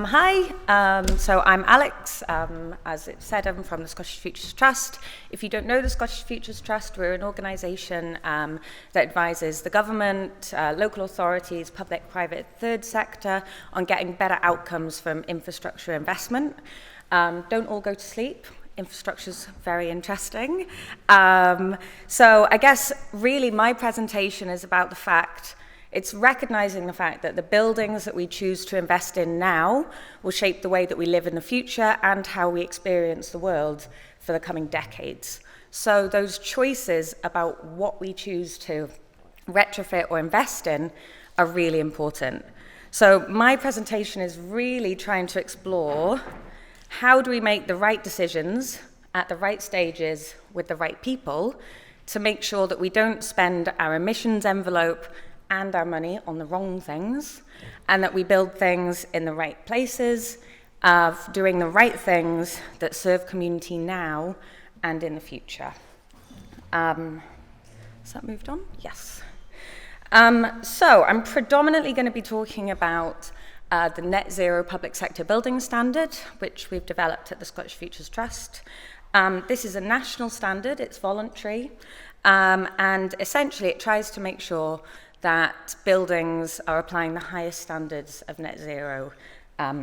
Hi, so I'm Alix. As it said, I'm from the Scottish Futures Trust. If you don't know the Scottish Futures Trust, we're an organisation that advises the government, local authorities, public, private, third sector on getting better outcomes from infrastructure investment. Don't all go to sleep. Infrastructure's very interesting. So I guess really my presentation is about the fact it's recognizing the fact that the buildings that we choose to invest in now will shape the way that we live in the future and how we experience the world for the coming decades. So those choices about what we choose to retrofit or invest in are really important. So my presentation is really trying to explore how do we make the right decisions at the right stages with the right people to make sure that we don't spend our emissions envelope and our money on the wrong things, and that we build things in the right places, doing the right things that serve community now and in the future. Has that moved on? Yes. So I'm predominantly going to be talking about the Net Zero Public Sector Building Standard, which we've developed at the Scottish Futures Trust. This is a national standard, it's voluntary, and essentially it tries to make sure that buildings are applying the highest standards of net zero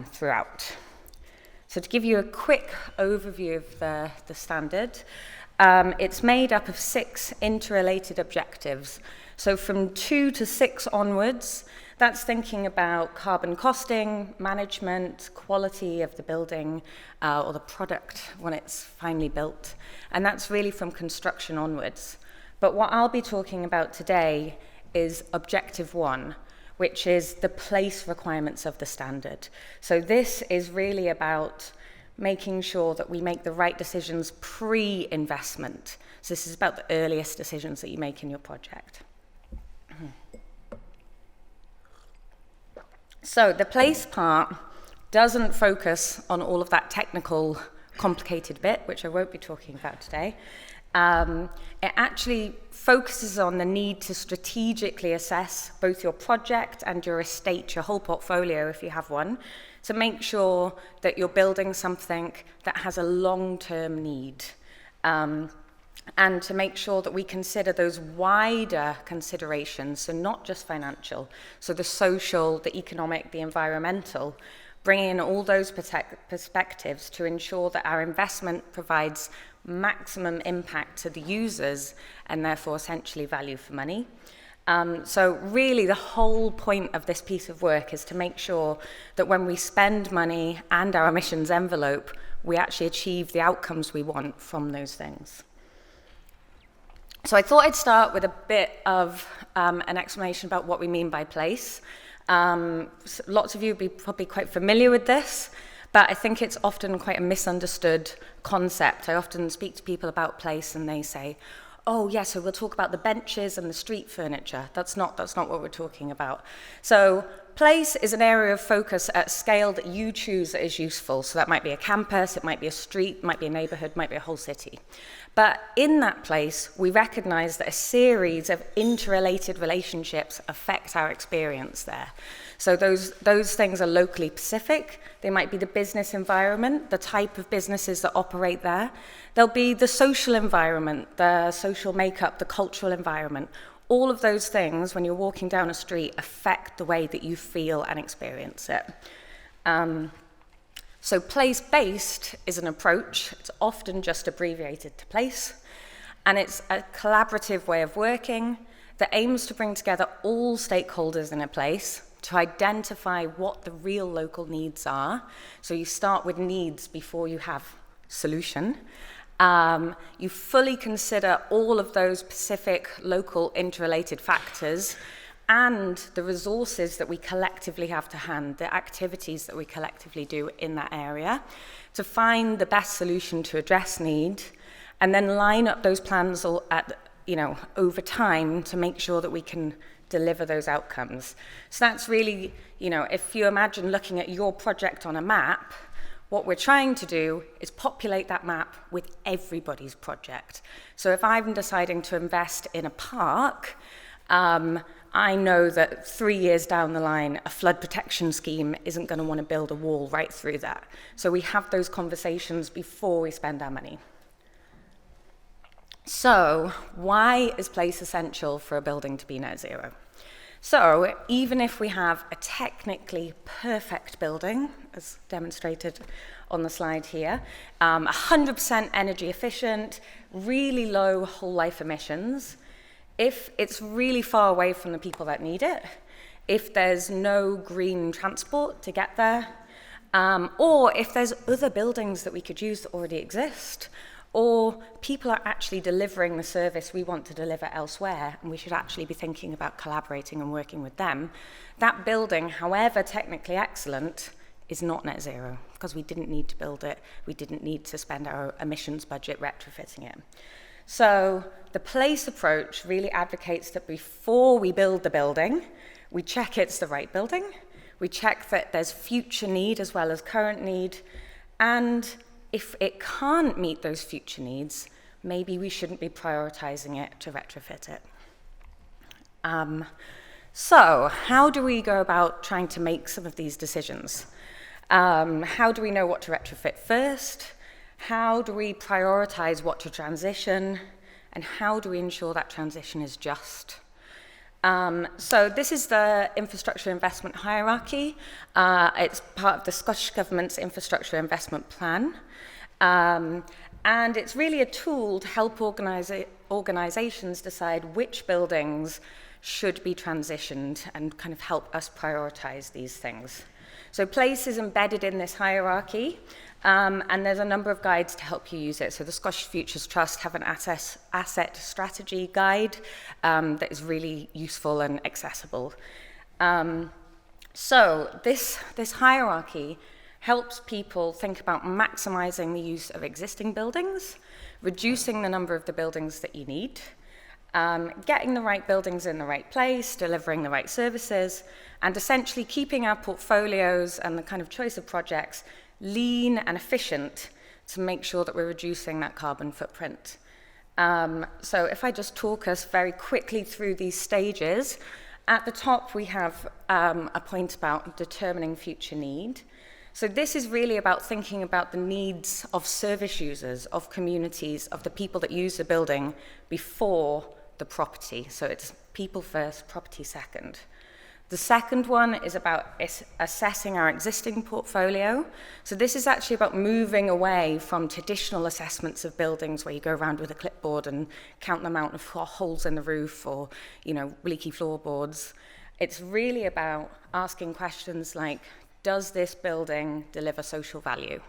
throughout. So to give you a quick overview of the standard, it's made up of 6 interrelated objectives. So from 2 to 6 onwards, that's thinking about carbon costing, management, quality of the building or the product when it's finally built. And that's really from construction onwards. But what I'll be talking about today is objective 1, which is the place requirements of the standard. So this is really about making sure that we make the right decisions pre-investment. So this is about the earliest decisions that you make in your project. So the place part doesn't focus on all of that technical, complicated bit, which I won't be talking about today. It actually focuses on the need to strategically assess both your project and your estate, your whole portfolio if you have one, to make sure that you're building something that has a long-term need. And to make sure that we consider those wider considerations, so not just financial, so the social, the economic, the environmental, bring in all those perspectives to ensure that our investment provides maximum impact to the users and therefore essentially value for money. So really the whole point of this piece of work is to make sure that when we spend money and our emissions envelope, we actually achieve the outcomes we want from those things. So I thought I'd start with a bit of an explanation about what we mean by place. Lots of you will be probably quite familiar with this, but I think it's often quite a misunderstood concept. I often speak to people about place and they say, oh yeah, so we'll talk about the benches and the street furniture. That's not what we're talking about. So place is an area of focus at scale that you choose that is useful. So that might be a campus, it might be a street, it might be a neighborhood, it might be a whole city. But in that place, we recognize that a series of interrelated relationships affect our experience there. So those things are locally specific. They might be the business environment, the type of businesses that operate there. There'll be the social environment, the social makeup, the cultural environment. All of those things, when you're walking down a street, affect the way that you feel and experience it. So place-based is an approach. It's often just abbreviated to place. And it's a collaborative way of working that aims to bring together all stakeholders in a place to identify what the real local needs are. So you start with needs before you have solution. You fully consider all of those specific local interrelated factors and the resources that we collectively have to hand, the activities that we collectively do in that area to find the best solution to address need, and then line up those plans over time to make sure that we can deliver those outcomes. So that's really, if you imagine looking at your project on a map, what we're trying to do is populate that map with everybody's project. So if I'm deciding to invest in a park, I know that 3 years down the line, a flood protection scheme isn't going to want to build a wall right through that. So we have those conversations before we spend our money. So why is place essential for a building to be net zero? So even if we have a technically perfect building, as demonstrated on the slide here, 100% energy efficient, really low whole life emissions, if it's really far away from the people that need it, if there's no green transport to get there, or if there's other buildings that we could use that already exist, or people are actually delivering the service we want to deliver elsewhere, and we should actually be thinking about collaborating and working with them, that building, however technically excellent, is not net zero, because we didn't need to build it, we didn't need to spend our emissions budget retrofitting it. So the place approach really advocates that before we build the building, we check it's the right building, we check that there's future need as well as current need, and if it can't meet those future needs, maybe we shouldn't be prioritizing it to retrofit it. So how do we go about trying to make some of these decisions? How do we know what to retrofit first? How do we prioritize what to transition? And how do we ensure that transition is just? So this is the infrastructure investment hierarchy. It's part of the Scottish Government's infrastructure investment plan. And it's really a tool to help organizations decide which buildings should be transitioned and kind of help us prioritize these things. So place is embedded in this hierarchy, and there's a number of guides to help you use it. So the Scottish Futures Trust have an asset strategy guide that is really useful and accessible. So this hierarchy helps people think about maximizing the use of existing buildings, reducing the number of the buildings that you need, getting the right buildings in the right place, delivering the right services, and essentially keeping our portfolios and the kind of choice of projects lean and efficient to make sure that we're reducing that carbon footprint. So if I just talk us very quickly through these stages, at the top we have a point about determining future need. So this is really about thinking about the needs of service users, of communities, of the people that use the building before the property. So it's people first, property second. The second one is about assessing our existing portfolio. So this is actually about moving away from traditional assessments of buildings where you go around with a clipboard and count the amount of holes in the roof or, leaky floorboards. It's really about asking questions like, does this building deliver social value?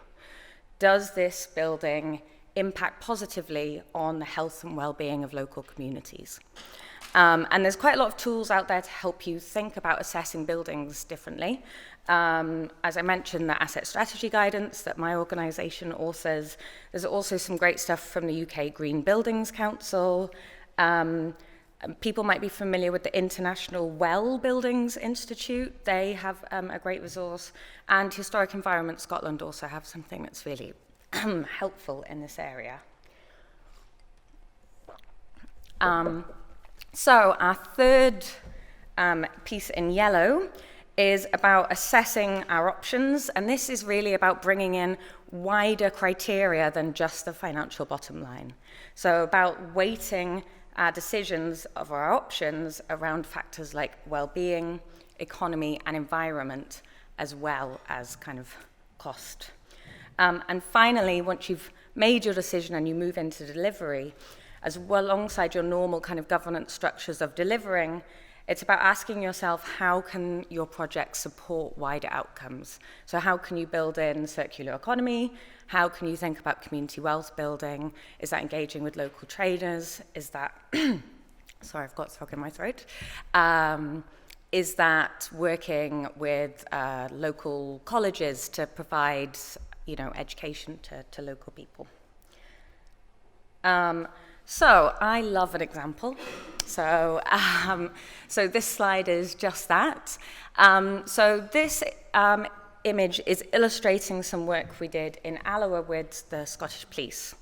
Does this building impact positively on the health and well-being of local communities? And there's quite a lot of tools out there to help you think about assessing buildings differently. As I mentioned, the asset strategy guidance that my organisation authors. There's also some great stuff from the UK Green Buildings Council. People might be familiar with the International Well Buildings Institute. They have a great resource. And Historic Environment Scotland also have something that's really helpful in this area. So our third piece in yellow is about assessing our options, and this is really about bringing in wider criteria than just the financial bottom line. So about weighting our decisions of our options around factors like well-being, economy, and environment, as well as kind of cost. And finally, once you've made your decision and you move into delivery, as well alongside your normal kind of governance structures of delivering, it's about asking yourself, how can your project support wider outcomes? So how can you build in circular economy? How can you think about community wealth building? Is that engaging with local traders? Is that, sorry, I've got a frog in my throat. Is that working with local colleges to provide, education to local people? So I love an example. So this slide is just that. So this image is illustrating some work we did in Alloa with the Scottish Police.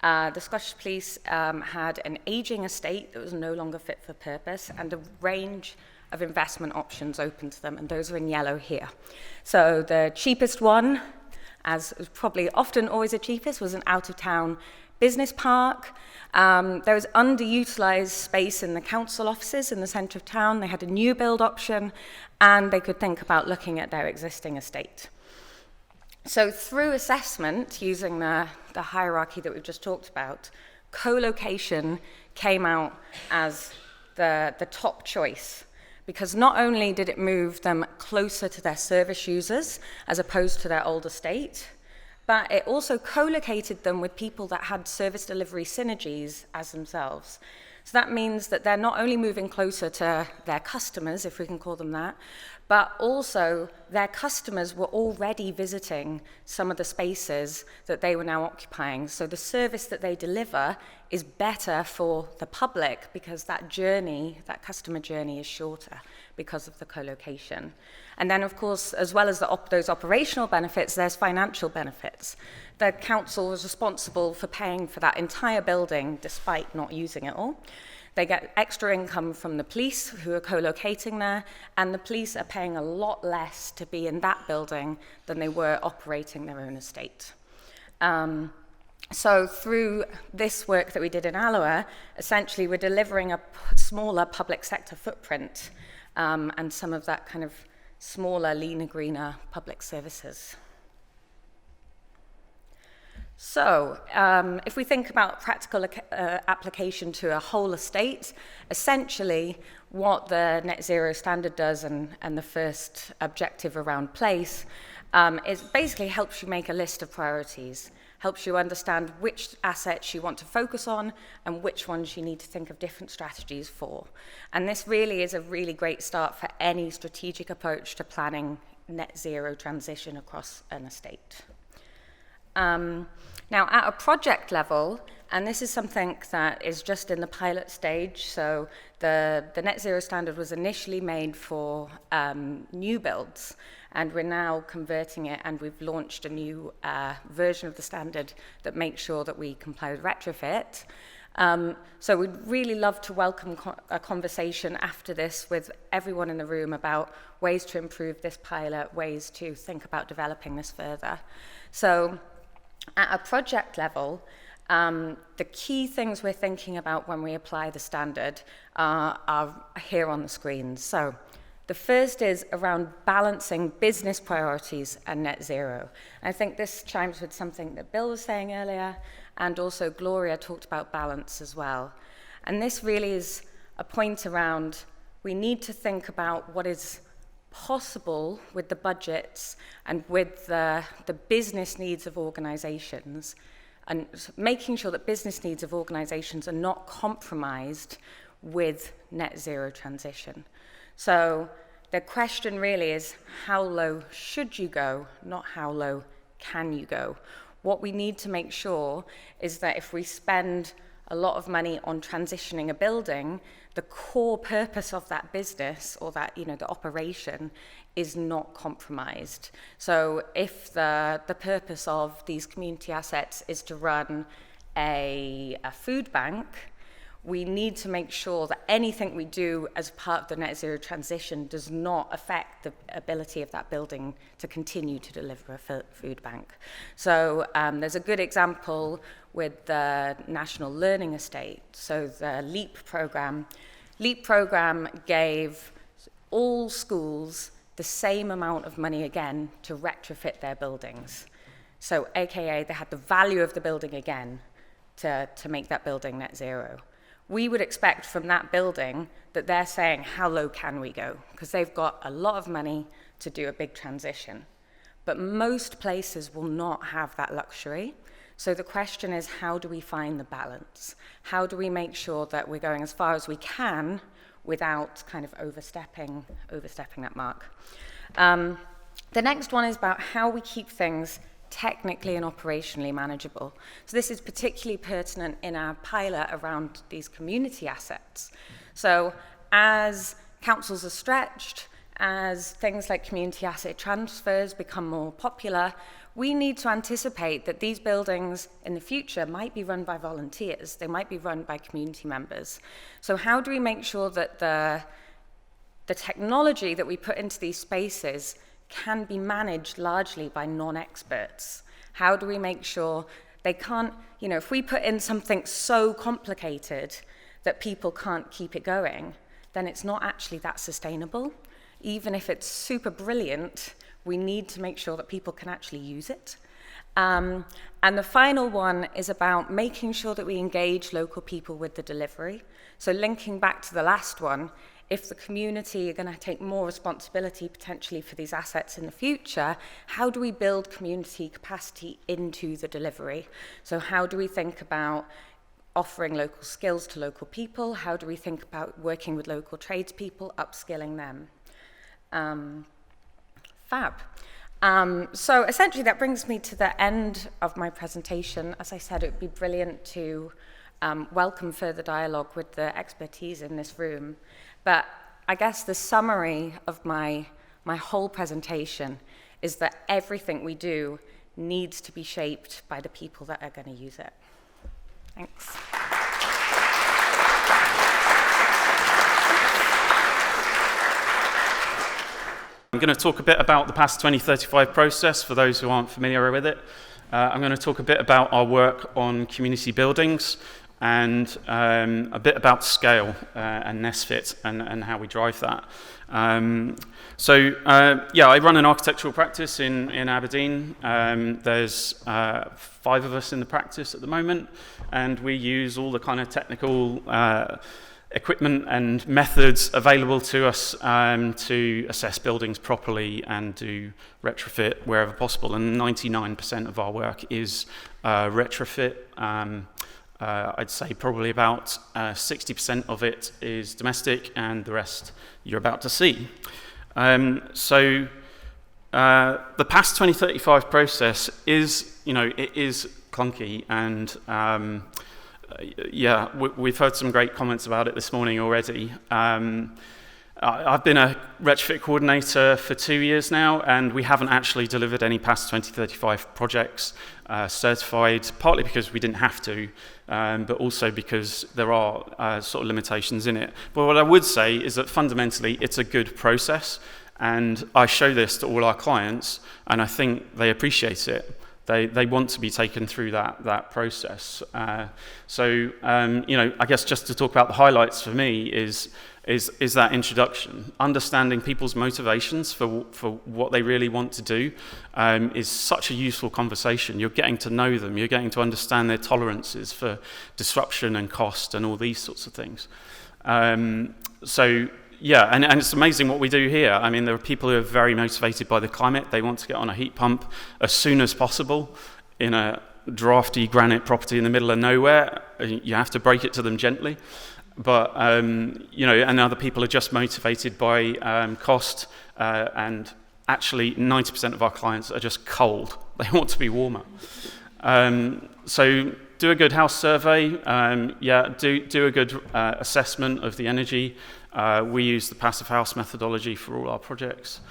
The Scottish Police had an ageing estate that was no longer fit for purpose and a range of investment options open to them, and those are in yellow here. So the cheapest one, as is probably often always the cheapest, was an out-of-town business park. There was underutilized space in the council offices in the centre of town. They had a new build option, and they could think about looking at their existing estate. So through assessment, using the hierarchy that we've just talked about, co-location came out as the top choice, because not only did it move them closer to their service users as opposed to their old estate, but it also co-located them with people that had service delivery synergies as themselves. So that means that they're not only moving closer to their customers, if we can call them that, but also their customers were already visiting some of the spaces that they were now occupying. So the service that they deliver is better for the public because that journey, that customer journey, is shorter because of the co-location. And then, of course, as well as those operational benefits, there's financial benefits. The council was responsible for paying for that entire building despite not using it all. They get extra income from the police who are co-locating there, and the police are paying a lot less to be in that building than they were operating their own estate. So through this work that we did in Alloa, essentially we're delivering a smaller public sector footprint and some of that kind of smaller, leaner, greener public services. So, if we think about practical application to a whole estate, essentially what the net zero standard does and the first objective around place is basically helps you make a list of priorities, helps you understand which assets you want to focus on and which ones you need to think of different strategies for. And this really is a really great start for any strategic approach to planning net zero transition across an estate. Now, at a project level, and this is something that is just in the pilot stage, so the net zero standard was initially made for new builds, and we're now converting it, and we've launched a new version of the standard that makes sure that we comply with retrofit. So we'd really love to welcome a conversation after this with everyone in the room about ways to improve this pilot, ways to think about developing this further. So at a project level, the key things we're thinking about when we apply the standard are here on the screen. So the first is around balancing business priorities and net zero. I think this chimes with something that Bill was saying earlier, and also Gloria talked about balance as well. And this really is a point around we need to think about what is possible with the budgets and with the business needs of organizations, and making sure that business needs of organizations are not compromised with net zero transition. So the question really is, how low should you go, not how low can you go? What we need to make sure is that if we spend a lot of money on transitioning a building, the core purpose of that business or that, the operation is not compromised. So if the purpose of these community assets is to run a food bank, we need to make sure that anything we do as part of the net zero transition does not affect the ability of that building to continue to deliver a food bank. So there's a good example with the National Learning Estate. So the LEAP program gave all schools the same amount of money again to retrofit their buildings. So AKA they had the value of the building again to make that building net zero. We would expect from that building that they're saying, how low can we go? Because they've got a lot of money to do a big transition. But most places will not have that luxury. So the question is, how do we find the balance? How do we make sure that we're going as far as we can without kind of overstepping that mark? The next one is about how we keep things technically and operationally manageable. So this is particularly pertinent in our pilot around these community assets. So as councils are stretched, as things like community asset transfers become more popular, we need to anticipate that these buildings in the future might be run by volunteers, they might be run by community members. So how do we make sure that the technology that we put into these spaces can be managed largely by non-experts? How do we make sure they can't, if we put in something so complicated that people can't keep it going, then it's not actually that sustainable. Even if it's super brilliant, we need to make sure that people can actually use it. And the final one is about making sure that we engage local people with the delivery. So linking back to the last one, if the community are going to take more responsibility potentially for these assets in the future, how do we build community capacity into the delivery? So how do we think about offering local skills to local people? How do we think about working with local tradespeople, upskilling them? Fab. So essentially that brings me to the end of my presentation. As I said, it would be brilliant to welcome further dialogue with the expertise in this room. But I guess the summary of my whole presentation is that everything we do needs to be shaped by the people that are going to use it. Thanks. I'm going to talk a bit about the PAS 2035 process for those who aren't familiar with it. I'm going to talk a bit about our work on community buildings and a bit about scale and Nesfit and how we drive that. I run an architectural practice in Aberdeen. There's 5 of us in the practice at the moment, and we use all the kind of technical equipment and methods available to us to assess buildings properly and do retrofit wherever possible. And 99% of our work is retrofit. I'd say probably about 60% of it is domestic, and the rest you're about to see. The PAS 2035 process is, it is clunky, and we've heard some great comments about it this morning already. I've been a retrofit coordinator for 2 years now, and we haven't actually delivered any PAS 2035 projects certified, partly because we didn't have to, but also because there are sort of limitations in it. But what I would say is that fundamentally it's a good process, and I show this to all our clients, and I think they appreciate it. They want to be taken through that process. I guess just to talk about the highlights for me is that introduction. Understanding people's motivations for what they really want to do is such a useful conversation. You're getting to know them. You're getting to understand their tolerances for disruption and cost and all these sorts of things. And it's amazing what we do here. I mean, there are people who are very motivated by the climate. They want to get on a heat pump as soon as possible in a drafty granite property in the middle of nowhere. You have to break it to them gently. But, and other people are just motivated by cost. And actually, 90% of our clients are just cold. They want to be warmer. So do a good house survey. Do a good assessment of the energy. We use the passive house methodology for all our projects.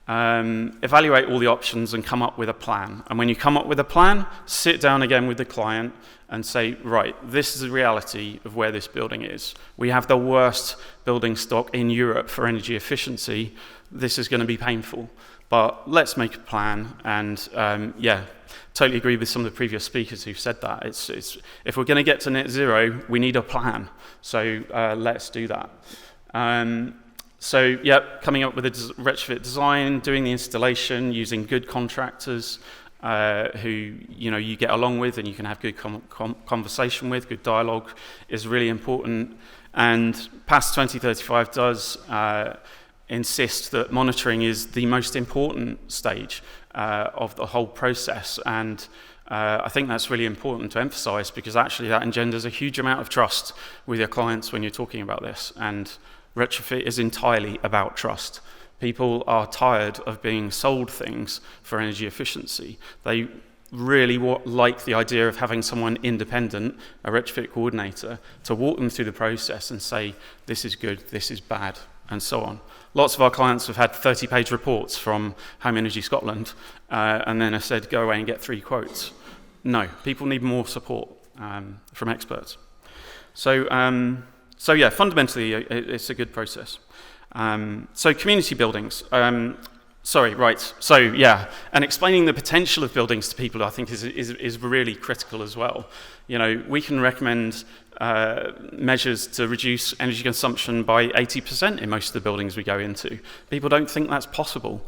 Evaluate all the options and come up with a plan. And when you come up with a plan, sit down again with the client and say, right, this is the reality of where this building is. We have the worst building stock in Europe for energy efficiency. This is going to be painful, but let's make a plan. And totally agree with some of the previous speakers who've said that. It's if we're going to get to net zero, we need a plan. So let's do that. Coming up with a retrofit design, doing the installation, using good contractors who you get along with and you can have good conversation with, good dialogue is really important. And PAS 2035 does insist that monitoring is the most important stage of the whole process. And I think that's really important to emphasize, because actually that engenders a huge amount of trust with your clients when you're talking about this. And retrofit is entirely about trust. People are tired of being sold things for energy efficiency. They really like the idea of having someone independent, a retrofit coordinator, to walk them through the process and say, this is good, this is bad, and so on. Lots of our clients have had 30-page reports from Home Energy Scotland, and then have said, go away and get 3 quotes. No, people need more support from experts. So yeah, fundamentally, it's a good process. So community buildings. So yeah, and explaining the potential of buildings to people, I think, is really critical as well. You know, we can recommend measures to reduce energy consumption by 80% in most of the buildings we go into. People don't think that's possible.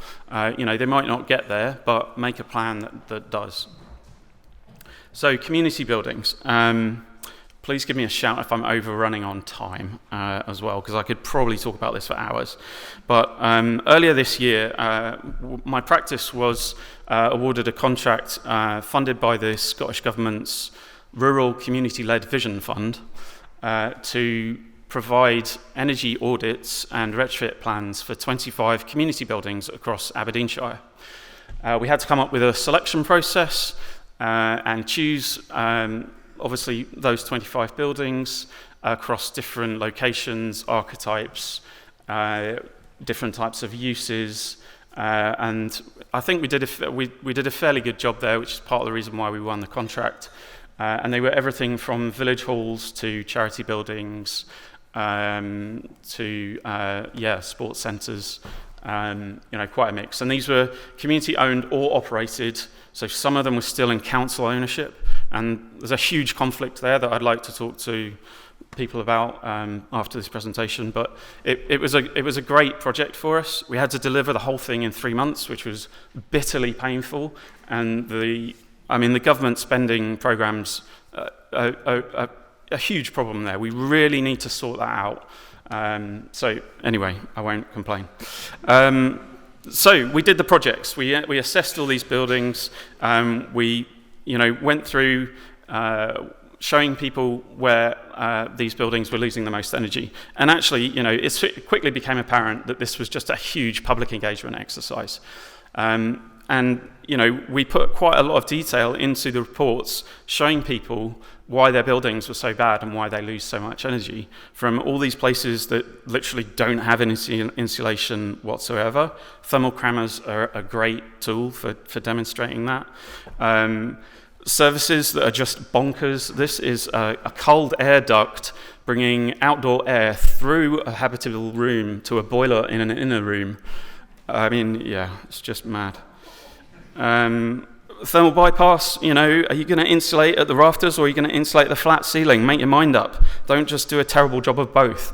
You know, they might not get there, but make a plan that does. So community buildings. Please give me a shout if I'm overrunning on time as well, because I could probably talk about this for hours. But earlier this year, my practice was awarded a contract funded by the Scottish Government's Rural Community-Led Vision Fund to provide energy audits and retrofit plans for 25 community buildings across Aberdeenshire. We had to come up with a selection process and choose obviously those 25 buildings across different locations, archetypes, different types of uses, and I think we did a fairly good job there, which is part of the reason why we won the contract. And they were everything from village halls to charity buildings to sports centres. You know, quite a mix. And these were community owned or operated, so some of them were still in council ownership, and there's a huge conflict there that I'd like to talk to people about after this presentation. But it was a great project for us. We had to deliver the whole thing in 3 months, which was bitterly painful, and the government spending programmes are a huge problem there. We really need to sort that out. So anyway, I won't complain. So we did the projects. We assessed all these buildings. We went through showing people where these buildings were losing the most energy. And actually, it quickly became apparent that this was just a huge public engagement exercise. And we put quite a lot of detail into the reports showing people why their buildings were so bad and why they lose so much energy from all these places that literally don't have any insulation whatsoever. Thermal crammers are a great tool for demonstrating that. Services that are just bonkers. This is a cold air duct bringing outdoor air through a habitable room to a boiler in an inner room. I mean, yeah, it's just mad. Thermal bypass, are you going to insulate at the rafters or are you going to insulate the flat ceiling? Make your mind up. Don't just do a terrible job of both.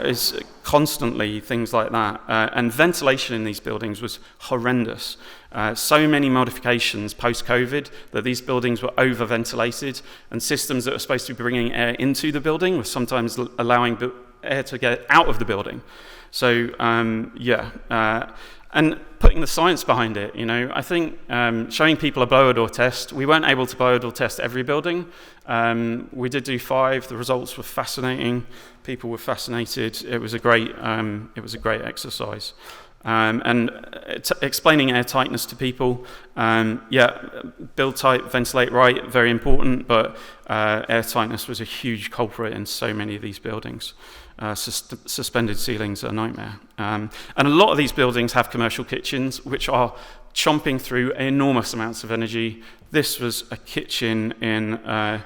It's constantly things like that. And ventilation in these buildings was horrendous. So many modifications post-COVID that these buildings were over-ventilated, and systems that were supposed to be bringing air into the building were sometimes allowing air to get out of the building. So, and putting the science behind it, I think showing people a blower-door test. We weren't able to blower-door test every building. We did do 5. The results were fascinating. People were fascinated. It was a great exercise. And explaining air tightness to people. Build tight, ventilate right, very important. But air tightness was a huge culprit in so many of these buildings. Suspended ceilings are a nightmare. And a lot of these buildings have commercial kitchens, which are chomping through enormous amounts of energy. This was a kitchen in a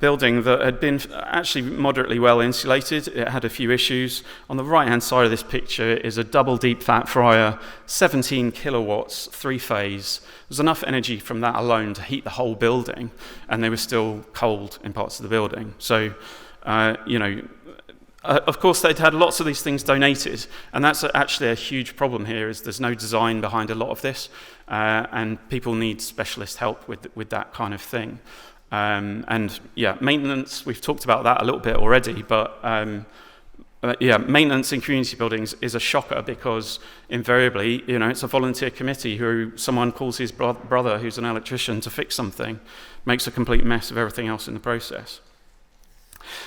building that had been actually moderately well insulated. It had a few issues. On the right-hand side of this picture is a double deep fat fryer, 17 kilowatts, 3-phase. There's enough energy from that alone to heat the whole building, and they were still cold in parts of the building. So, of course, they'd had lots of these things donated, and that's actually a huge problem here, is there's no design behind a lot of this, and people need specialist help with that kind of thing. Maintenance, we've talked about that a little bit already, but maintenance in community buildings is a shocker because invariably, it's a volunteer committee who someone calls his brother, who's an electrician, to fix something, makes a complete mess of everything else in the process.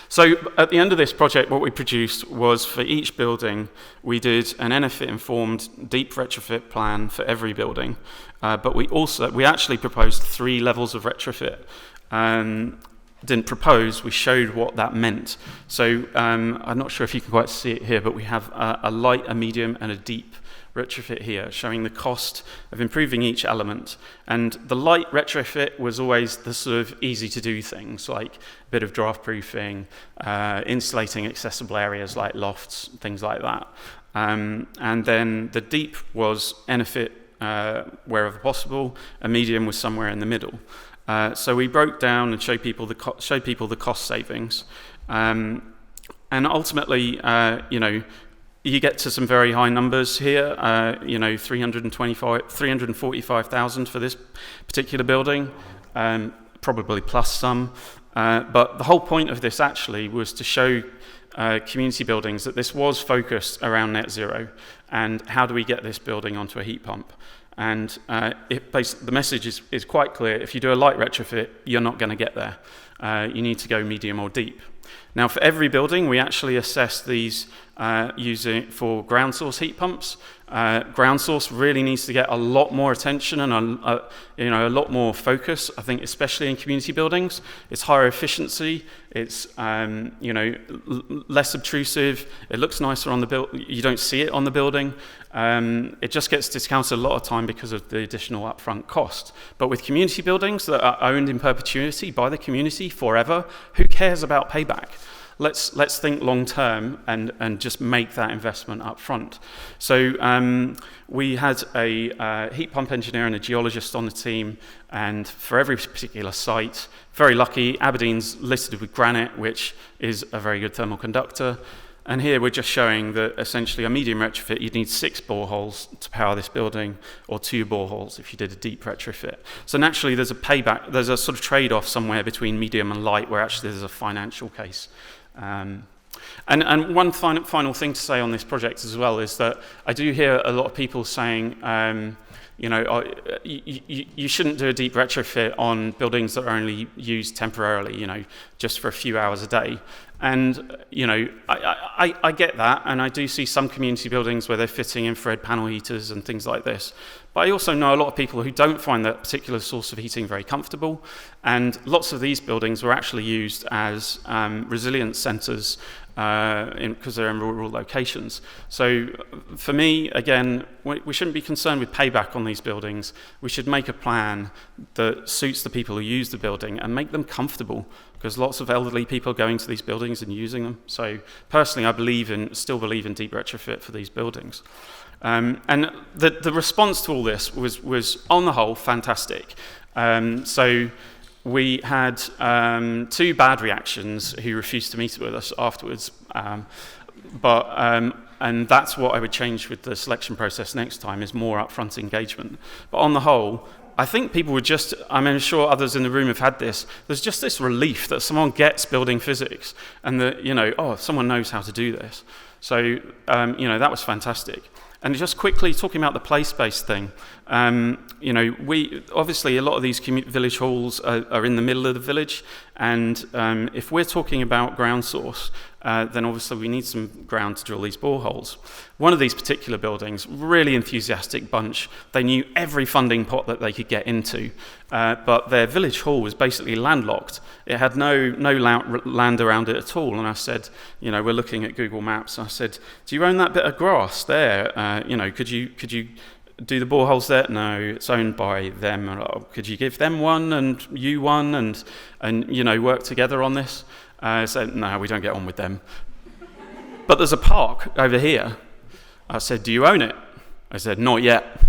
So at the end of this project, what we produced was, for each building, we did an Nesfit-informed deep retrofit plan for every building, but we actually proposed 3 levels of retrofit. didn't propose, we showed what that meant. So I'm not sure if you can quite see it here, but we have a light, a medium, and a deep retrofit here, showing the cost of improving each element. And the light retrofit was always the sort of easy to do things, like a bit of draft proofing, insulating accessible areas like lofts, things like that. And then the deep was Nesfit wherever possible, a medium was somewhere in the middle. So we broke down and showed people the cost savings. And ultimately, you get to some very high numbers here, 345,000 for this particular building, probably plus some. But the whole point of this actually was to show community buildings that this was focused around net zero and how do we get this building onto a heat pump. And the message is quite clear. If you do a light retrofit, you're not going to get there. You need to go medium or deep. Now, for every building, we actually assess these using for ground source heat pumps. Ground source really needs to get a lot more attention and a lot more focus. I think, especially in community buildings, it's higher efficiency. It's less obtrusive. It looks nicer on the building. You don't see it on the building. It just gets discounted a lot of time because of the additional upfront cost. But with community buildings that are owned in perpetuity by the community forever, who cares about payback? Let's think long term and just make that investment up front. So we had a heat pump engineer and a geologist on the team, and for every particular site, very lucky, Aberdeen's listed with granite, which is a very good thermal conductor. And here we're just showing that essentially a medium retrofit, you'd need 6 boreholes to power this building, or 2 boreholes if you did a deep retrofit. So naturally there's a payback, there's a sort of trade-off somewhere between medium and light where actually there's a financial case. And one final thing to say on this project as well is that I do hear a lot of people saying, you shouldn't do a deep retrofit on buildings that are only used temporarily, just for a few hours a day. And, I get that, and I do see some community buildings where they're fitting infrared panel heaters and things like this. But I also know a lot of people who don't find that particular source of heating very comfortable, and lots of these buildings were actually used as resilience centres because they're in rural locations. So for me, again, we shouldn't be concerned with payback on these buildings. We should make a plan that suits the people who use the building and make them comfortable, because lots of elderly people are going to these buildings and using them. So personally, I still believe in deep retrofit for these buildings. And the response to all this was on the whole, fantastic. So we had 2 bad reactions who refused to meet with us afterwards. And that's what I would change with the selection process next time, is more upfront engagement. But on the whole, I think people would I'm sure others in the room have had this, there's just this relief that someone gets building physics and that, someone knows how to do this. So, that was fantastic. And just quickly talking about the place-based thing, we obviously a lot of these village halls are in the middle of the village, and if we're talking about ground source, then obviously we need some ground to drill these boreholes. One of these particular buildings, really enthusiastic bunch, they knew every funding pot that they could get into, but their village hall was basically landlocked. It had no land around it at all, and I said, we're looking at Google Maps, and I said, do you own that bit of grass there? Could you do the boreholes there? No, it's owned by them. Could you give them one and you one and work together on this? I said, no, we don't get on with them. But there's a park over here. I said, do you own it? I said, not yet.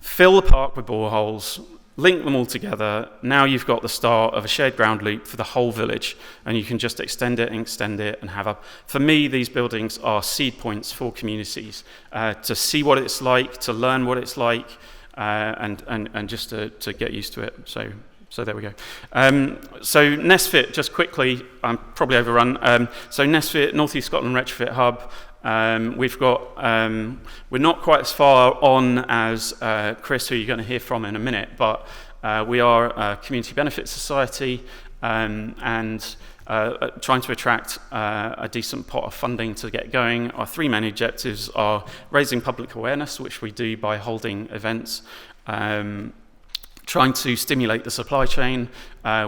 Fill the park with boreholes, link them all together. Now you've got the start of a shared ground loop for the whole village, and you can just extend it and have for me, these buildings are seed points for communities to see what it's like, to learn what it's like, and just to get used to it. So there we go. So Nesfit, just quickly, I'm probably overrun. So Nesfit, North East Scotland Retrofit Hub. We've got, we're not quite as far on as Chris, who you're going to hear from in a minute, but we are a community benefit society and trying to attract a decent pot of funding to get going. Our 3 main objectives are raising public awareness, which we do by holding events, trying to stimulate the supply chain,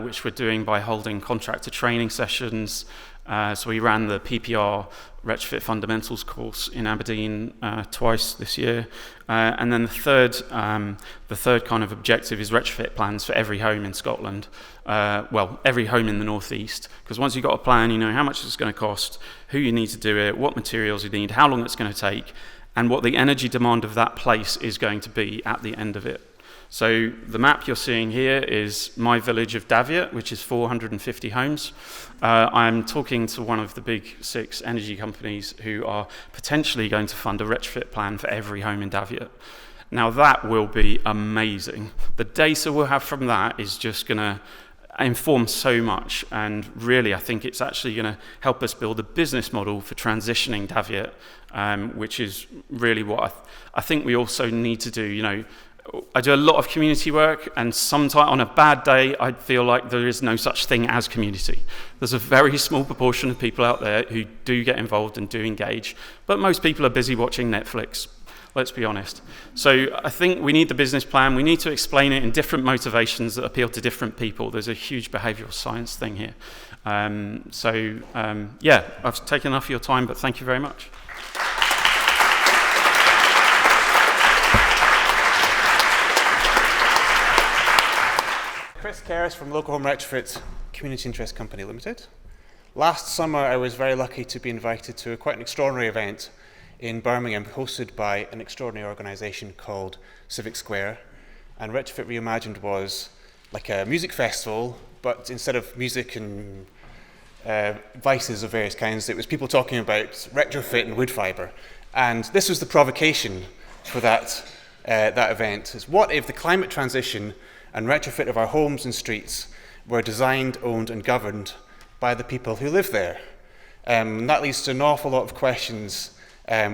which we're doing by holding contractor training sessions. So we ran the PPR Retrofit Fundamentals course in Aberdeen twice this year. And then the third kind of objective is retrofit plans for every home in Scotland. Every home in the northeast. Because once you've got a plan, you know how much it's going to cost, who you need to do it, what materials you need, how long it's going to take, and what the energy demand of that place is going to be at the end of it. So the map you're seeing here is my village of Daviet, which is 450 homes. I'm talking to one of the big 6 energy companies who are potentially going to fund a retrofit plan for every home in Daviet. Now that will be amazing. The data we'll have from that is just going to inform so much, and really I think it's actually going to help us build a business model for transitioning Daviet, which is really what I think we also need to do. You know, I do a lot of community work, and sometimes on a bad day, I feel like there is no such thing as community. There's a very small proportion of people out there who do get involved and do engage, but most people are busy watching Netflix, let's be honest. So I think we need the business plan. We need to explain it in different motivations that appeal to different people. There's a huge behavioural science thing here. I've taken enough of your time, but thank you very much. Carus from Loco Home Retrofit Community Interest Company Limited. Last summer I was very lucky to be invited to quite an extraordinary event in Birmingham hosted by an extraordinary organisation called Civic Square, and Retrofit Reimagined was like a music festival, but instead of music and vices of various kinds, it was people talking about retrofit and wood fibre. And this was the provocation for that event, is what if the climate transition and retrofit of our homes and streets were designed, owned and governed by the people who live there? That leads to an awful lot of questions,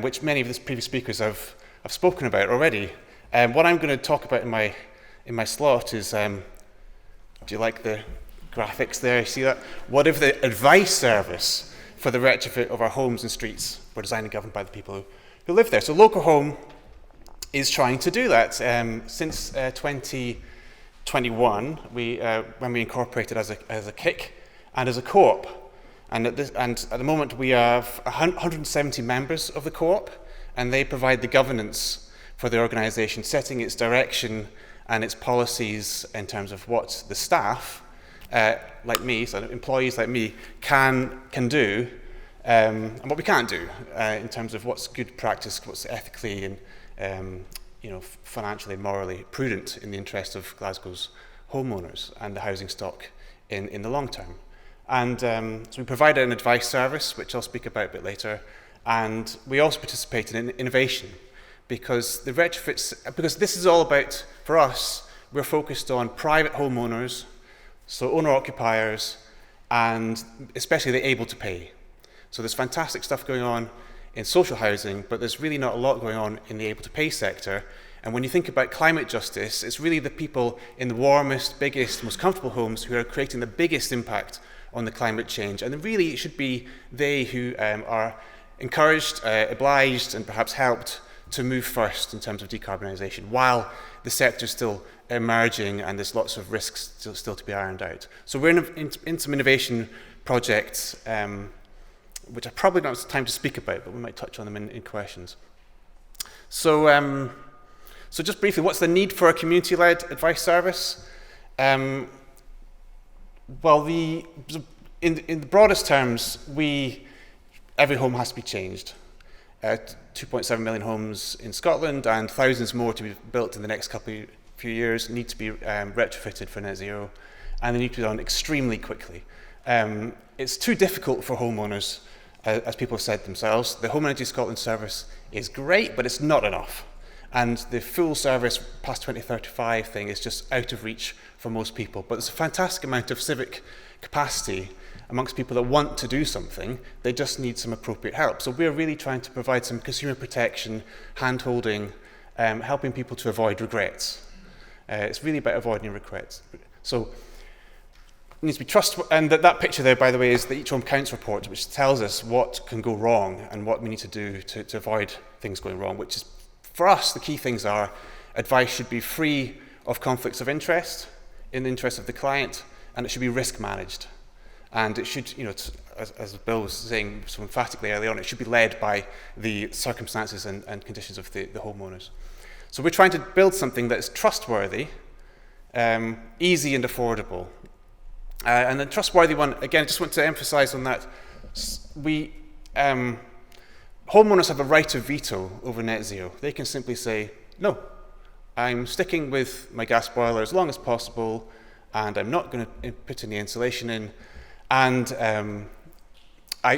which many of the previous speakers have spoken about already. What I'm going to talk about in my slot is, do you like the graphics there? You see that? What if the advice service for the retrofit of our homes and streets were designed and governed by the people who live there? So Loco Home is trying to do that. Since 2021, when we incorporated as a KIC and as a co-op, and at the moment we have 170 members of the co-op, and they provide the governance for the organisation, setting its direction and its policies in terms of what the staff, like me, so employees like me, can do, and what we can't do in terms of what's good practice, what's ethically and financially and morally prudent in the interest of Glasgow's homeowners and the housing stock in the long term. And so we provide an advice service, which I'll speak about a bit later, and we also participate in innovation, because this is all about, for us, we're focused on private homeowners, so owner-occupiers, and especially the able to pay. So there's fantastic stuff going on in social housing, but there's really not a lot going on in the able to pay sector. And when you think about climate justice, it's really the people in the warmest, biggest, most comfortable homes who are creating the biggest impact on the climate change. And really it should be they who are encouraged, obliged, and perhaps helped to move first in terms of decarbonisation, while the sector is still emerging and there's lots of risks still to be ironed out. So we're in some innovation projects, which I probably don't have time to speak about, but we might touch on them in questions. So just briefly, what's the need for a community-led advice service? In the broadest terms, every home has to be changed. 2.7 million homes in Scotland and thousands more to be built in the next few years need to be retrofitted for net zero, and they need to be done extremely quickly. It's too difficult for homeowners, as people have said themselves. The Home Energy Scotland service is great, but it's not enough. And the full service past 2035 thing is just out of reach for most people. But there's a fantastic amount of civic capacity amongst people that want to do something. They just need some appropriate help. So we're really trying to provide some consumer protection, hand-holding, helping people to avoid regrets. It's really about avoiding regrets. So it needs to be trustworthy. And that picture there, by the way, is the Each Home Counts report, which tells us what can go wrong and what we need to do to avoid things going wrong, which is, for us, the key things are advice should be free of conflicts of interest in the interest of the client, and it should be risk managed. And it should, as Bill was saying so emphatically early on, it should be led by the circumstances and conditions of the homeowners. So we're trying to build something that is trustworthy, easy and affordable. And the trustworthy one, again, I just want to emphasize on that, homeowners have a right of veto over net zero. They can simply say, no, I'm sticking with my gas boiler as long as possible, and I'm not going to put any insulation in, and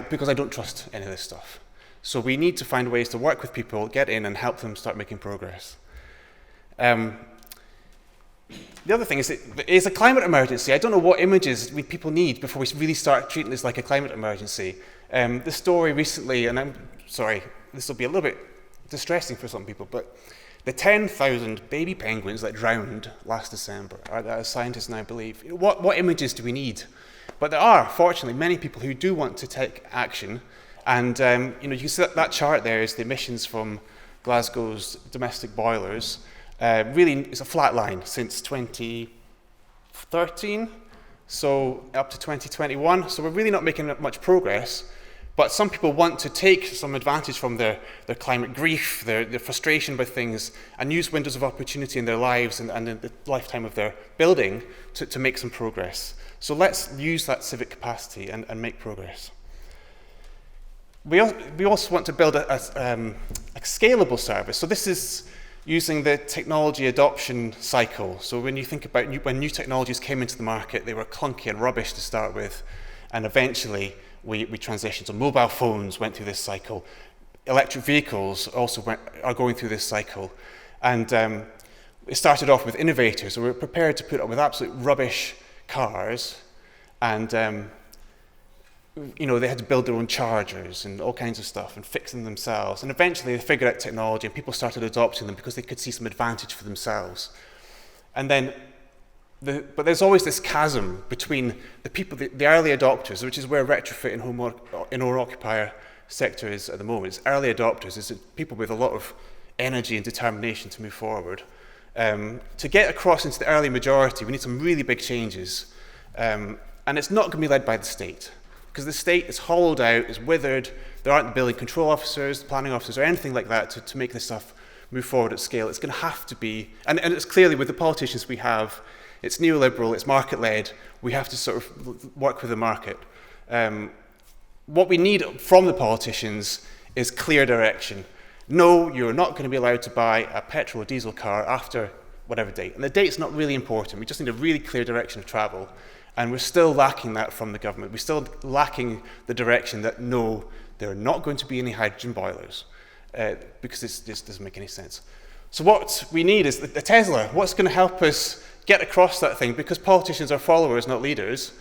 because I don't trust any of this stuff. So we need to find ways to work with people, get in and help them start making progress. The other thing is it is a climate emergency. I don't know what images people need before we really start treating this like a climate emergency. The story recently, and I'm sorry, this will be a little bit distressing for some people, but the 10,000 baby penguins that drowned last December, as scientists now believe, what images do we need? But there are, fortunately, many people who do want to take action. And you can see that chart there is the emissions from Glasgow's domestic boilers. Really, it's a flat line since 2013, so up to 2021. So we're really not making much progress. But some people want to take some advantage from their climate grief, their frustration by things, and use windows of opportunity in their lives and in the lifetime of their building to make some progress. So let's use that civic capacity and make progress. We also want to build a scalable service. So this is using the technology adoption cycle. So when you think about when new technologies came into the market, they were clunky and rubbish to start with, and eventually we transitioned. So mobile phones went through this cycle. Electric vehicles also are going through this cycle. And it started off with innovators who were prepared to put up with absolute rubbish cars, and they had to build their own chargers and all kinds of stuff and fix them themselves. And eventually they figured out technology and people started adopting them because they could see some advantage for themselves. And then, but there's always this chasm between the people, the early adopters, which is where retrofit in owner-occupier sector is at the moment. It's early adopters, it's people with a lot of energy and determination to move forward. To get across into the early majority, we need some really big changes. And it's not going to be led by the state, because the state is hollowed out, is withered. There aren't the building control officers, the planning officers, or anything like that to make this stuff move forward at scale. It's going to have to be, and it's clearly with the politicians we have, it's neoliberal, it's market-led. We have to sort of work with the market. What we need from the politicians is clear direction. No, you're not going to be allowed to buy a petrol or diesel car after whatever date. And the date's not really important. We just need a really clear direction of travel. And we're still lacking that from the government. We're still lacking the direction that no, there are not going to be any hydrogen boilers, because this just doesn't make any sense. So what we need is the Tesla. What's going to help us get across that thing? Because politicians are followers, not leaders.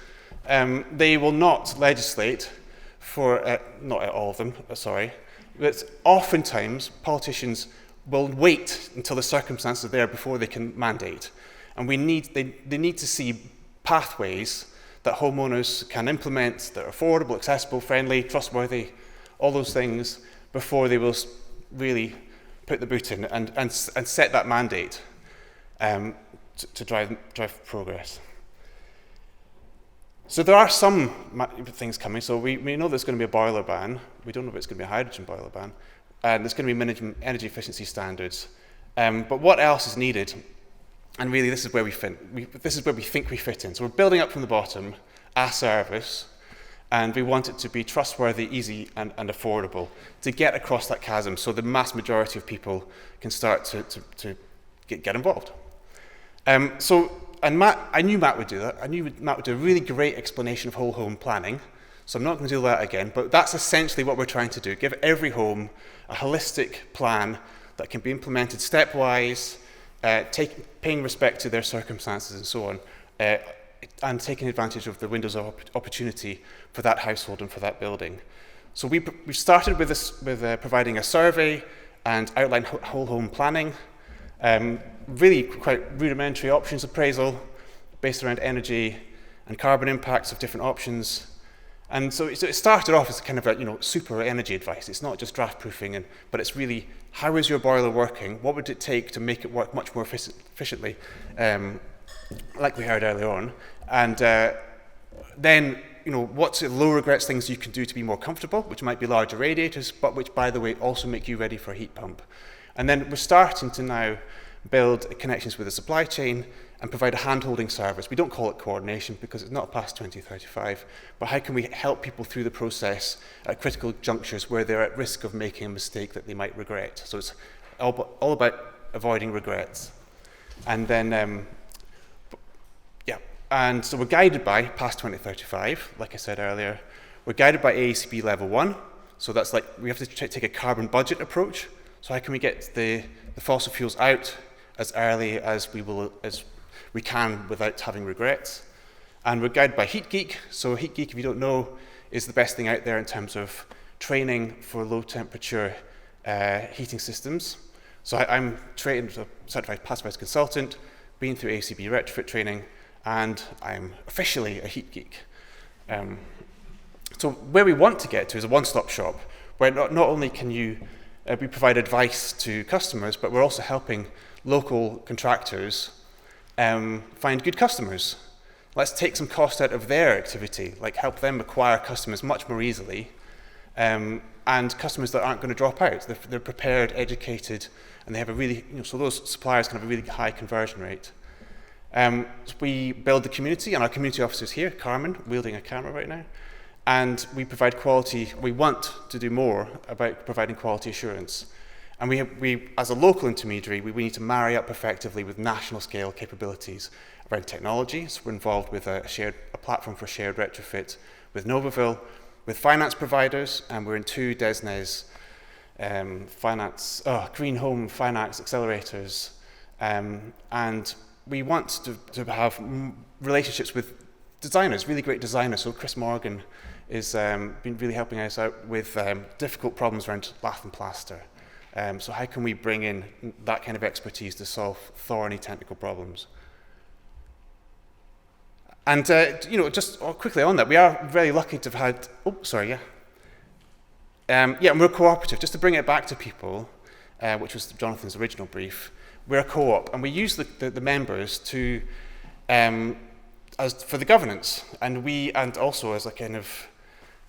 They will not legislate for, not all of them, sorry, but oftentimes politicians will wait until the circumstances are there before they can mandate. And they need to see pathways that homeowners can implement that are affordable, accessible, friendly, trustworthy, all those things before they will really put the boot in and set that mandate to drive progress. So there are some things coming. So we know there's going to be a boiler ban. We don't know if it's going to be a hydrogen boiler ban. And there's going to be minimum energy efficiency standards. But what else is needed? And really, this is where we think we fit in. So we're building up from the bottom a service, and we want it to be trustworthy, easy, and affordable to get across that chasm, so the mass majority of people can start to get involved. And Matt, I knew Matt would do that. I knew Matt would do a really great explanation of whole home planning. So I'm not going to do that again. But that's essentially what we're trying to do: give every home a holistic plan that can be implemented stepwise, paying respect to their circumstances and so on, and taking advantage of the windows of opportunity for that household and for that building. So we started with providing a survey and outline whole home planning, really quite rudimentary options appraisal based around energy and carbon impacts of different options. And so it started off as kind of a super energy advice. It's not just draft proofing, but it's really, how is your boiler working? What would it take to make it work much more efficiently, like we heard earlier on? And then, what's the low regrets things you can do to be more comfortable, which might be larger radiators, but which, by the way, also make you ready for a heat pump. And then we're starting to now build connections with the supply chain and provide a hand-holding service. We don't call it coordination because it's not past 2035, but how can we help people through the process at critical junctures where they're at risk of making a mistake that they might regret? So it's all about avoiding regrets. And then, and so we're guided by past 2035, like I said earlier. We're guided by AACB level 1, so that's like we have to take a carbon budget approach. So how can we get the fossil fuels out as early as we can without having regrets? And we're guided by Heat Geek. So Heat Geek, if you don't know, is the best thing out there in terms of training for low temperature heating systems. So I'm trained, a certified pacified consultant, been through ACB retrofit training, and I'm officially a Heat Geek. So where we want to get to is a one-stop shop, where not only can we provide advice to customers, but we're also helping local contractors find good customers. Let's take some cost out of their activity, like help them acquire customers much more easily, and customers that aren't going to drop out. They're prepared, educated, and they have a really, so those suppliers can have a really high conversion rate. So we build the community, and our community officers here, Carmen, wielding a camera right now, and we provide quality. We want to do more about providing quality assurance. And we as a local intermediary, we need to marry up effectively with national scale capabilities around technology. So we're involved with a platform for shared retrofit with Novaville, with finance providers, and we're in 2 DESNES green home finance accelerators. And we want to have relationships with designers, really great designers. So Chris Morgan is been really helping us out with difficult problems around lath and plaster. So how can we bring in that kind of expertise to solve thorny technical problems? And just quickly on that, we are very lucky to have had. And we're cooperative. Just to bring it back to people, which was Jonathan's original brief. We're a co-op, and we use the members to for the governance, and also as a kind of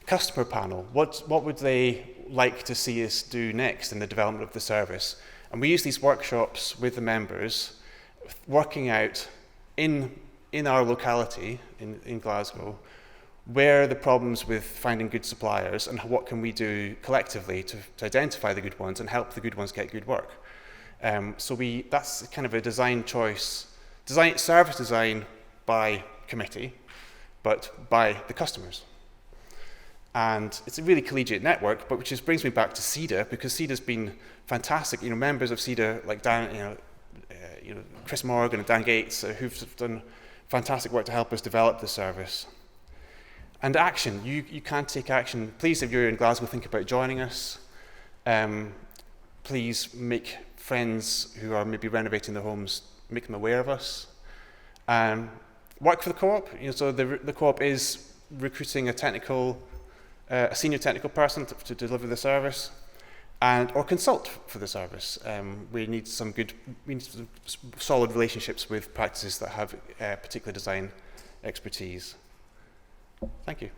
customer panel. What would they like to see us do next in the development of the service? And we use these workshops with the members, working out in our locality in Glasgow, where are the problems with finding good suppliers, and what can we do collectively to identify the good ones and help the good ones get good work. So that's kind of a design choice, service design by committee, but by the customers. And it's a really collegiate network, but which just brings me back to SEDA, because SEDA's been fantastic. members of SEDA like Dan, Chris Morgan and Dan Gates, who've done fantastic work to help us develop the service. And action, you can take action. Please, if you're in Glasgow, think about joining us. Please make friends who are maybe renovating their homes, make them aware of us. Work for the co-op. So the co-op is recruiting a senior technical person to deliver the service, or consult for the service. We need some solid relationships with practices that have particular design expertise. Thank you.